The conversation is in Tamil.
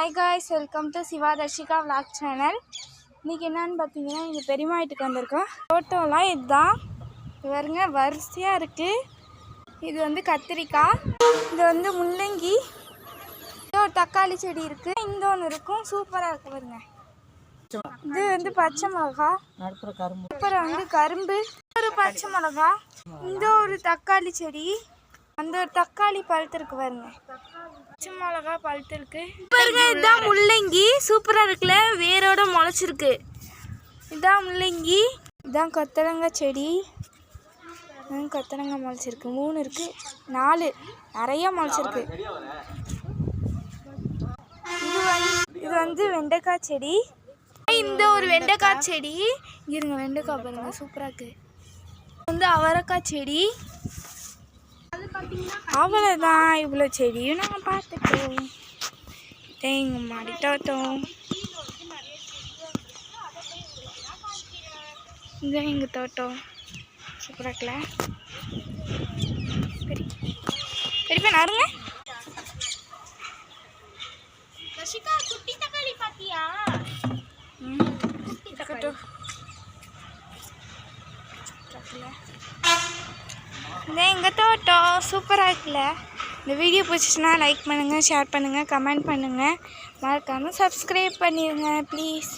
Hi guys, welcome to Siva Darshika vlog channel. இன்றைக்கி என்னன்னு பார்த்தீங்கன்னா, எங்கள் பெரியம்மா வீட்டுக்கு வந்திருக்கோம். ஃபோட்டோலாம் இதுதான் பாருங்க, வரிசையாக இருக்குது. இது வந்து கத்திரிக்காய், இது வந்து முள்ளங்கி, இது ஒரு தக்காளி செடி இருக்குது, இந்த ஒன்று இருக்கும். சூப்பராக இருக்குது பாருங்க. இது வந்து பச்சை மிளகா, அப்புறம் வந்து கரும்பு, ஒரு பச்சை மிளகா, இந்த ஒரு தக்காளி செடி, அந்த ஒரு தக்காளி பழுத்து இருக்கு பாருங்க. பச்சை மிளகா பழுத்து இருக்கு பாருங்க. இதுதான் முள்ளங்கி, சூப்பராக இருக்குல்ல, வேரோட முளைச்சிருக்கு. இதுதான் முள்ளங்கி. இதுதான் கொத்தரங்காய் செடி, கொத்தரங்காய் முளைச்சிருக்கு. 3 இருக்கு, 4 நிறைய முளைச்சிருக்கு. இது வந்து வெண்டைக்காய் செடி. இந்த ஒரு வெண்டைக்காய் செடி இருங்க, வெண்டைக்காய் பாருங்க சூப்பராக இருக்கு. வந்து அவரைக்காய் செடி. அவ்வளோதான், இவ்வளோ செடியும் நாங்கள் பார்த்துட்டோம். எங்கள் மாடி தோட்டம் இதுதான் எங்கள் தோட்டம். சூப்பராக இருக்குல்ல. பெரியப்பா நறுங்க. குட்டி தக்காளி பாத்தியா? இதான் எங்கள் தோட்டம், சூப்பராக இருக்குல்ல. இந்த வீடியோ பிடிச்சிச்சுன்னா லைக் பண்ணுங்கள், ஷேர் பண்ணுங்கள், கமெண்ட் பண்ணுங்கள், மறக்காமல் சப்ஸ்கிரைப் பண்ணிடுங்க ப்ளீஸ்.